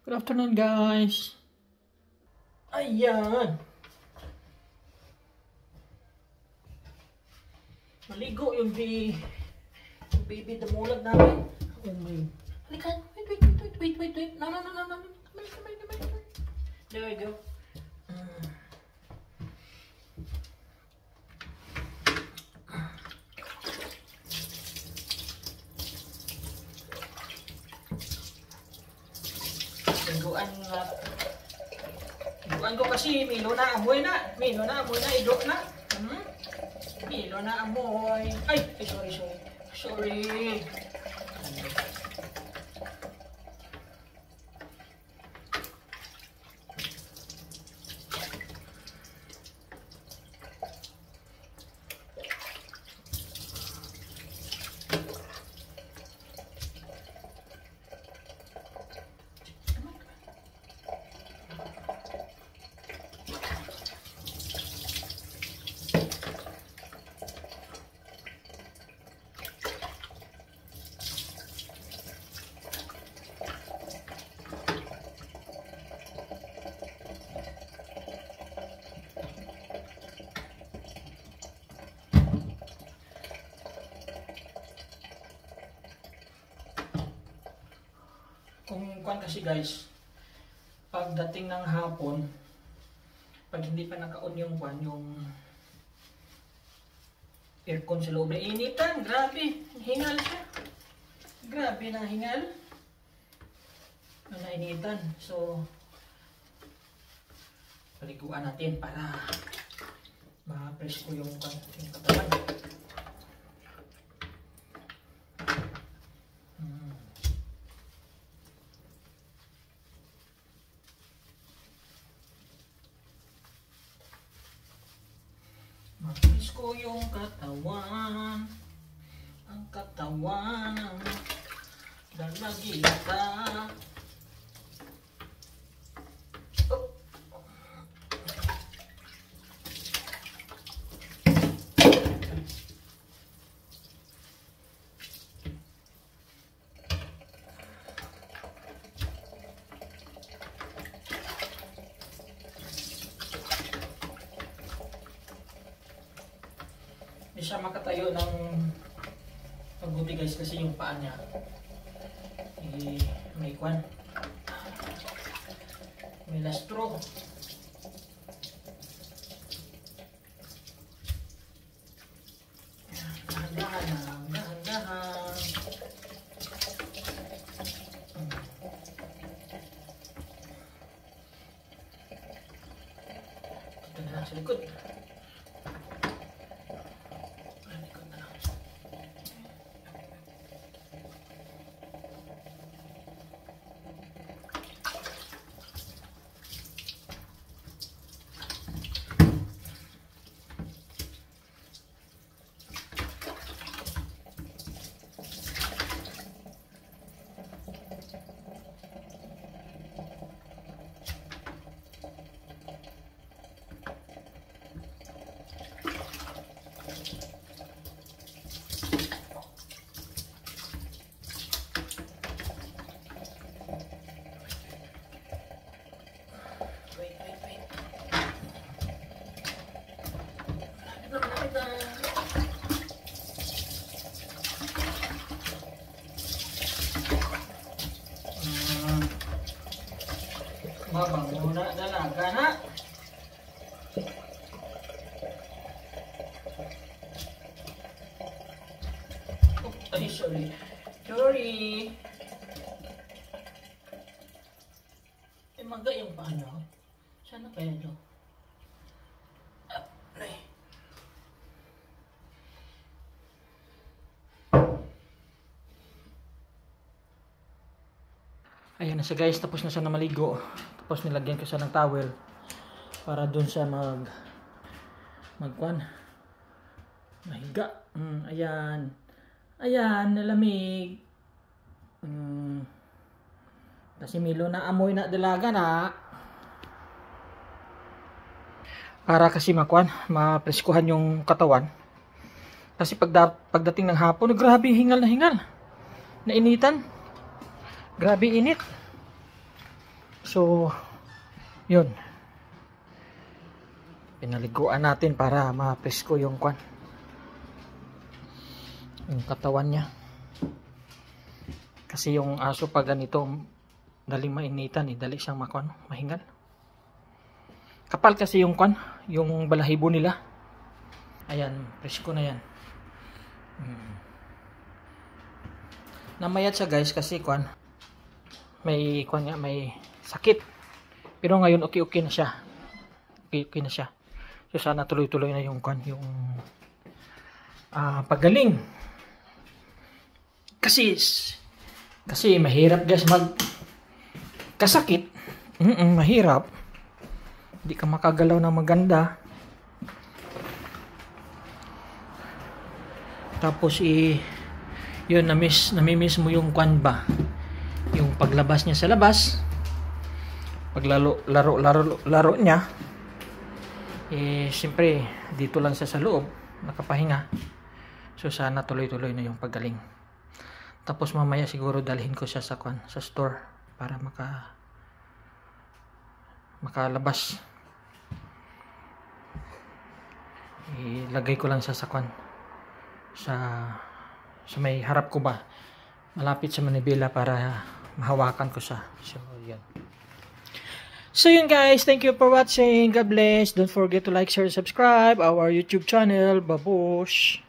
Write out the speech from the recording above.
Good afternoon, guys. Ayan. Maligo yung baby damulag namin. Oh my. Halika. Wait. No. Come here. There we go. Iguan ko kasi Milo na amoy na idok na. Milo na amoy. Ay, sorry. Kung kasi guys, pagdating ng hapon, pag hindi pa naka-on yung aircon sa loob na initan, grabe, hingal siya. Grabe na hingal. Na initan. So, paliguan natin para ma-presko yung katawan. Mapis ko yung katawan, ang katawan ng dalagita. Oh. Hindi siya makatayo ng pagbuti guys kasi yung paa niya may lastro. Dahan-dahan. Ito na lang sa likod. Babang muna dalaga na. Oh, ay, sorry. Maga yung paano? Sana kaya ito? Ayan na siya guys, tapos na siya na maligo. Tapos nilagyan ko siya ng towel para dun siya mahiga. Ayan, nalamig. Kasi Milo na amoy na dalaga na. Para kasi mapreskuhan yung katawan. Kasi pagdating ng hapon, grabe hingal na hingal. Nainitan. Grabe init. So, yun. Pinaliguan natin para ma-presko yung kwan. Yung katawan niya. Kasi yung aso pag ganito, daling mainitan, dali siyang mahingal. Kapal kasi yung kwan, yung balahibo nila. Ayan, presko na yan. Namayat siya guys kasi kwan, may sakit. Pero ngayon okay na siya. Okay na siya. So sana tuloy-tuloy na yung kwan, yung pagaling. Kasi mahirap guys kasakit. Mahirap. Hindi ka makagalaw na maganda. Tapos yun, namimiss mo yung kwan ba, yung paglabas niya sa labas, paglaro niya. Siyempre dito lang siya sa loob nakapahinga. So sana tuloy-tuloy na yung paggaling. Tapos mamaya siguro dalhin ko siya sa kwan, sa store para makalabas. Ilagay ko lang siya sa kwan, sa may harap ko ba, malapit sa manibela para mahawakan ko siya. So yun guys, thank you for watching. God bless. Don't forget to like, share, subscribe our YouTube channel. Babush.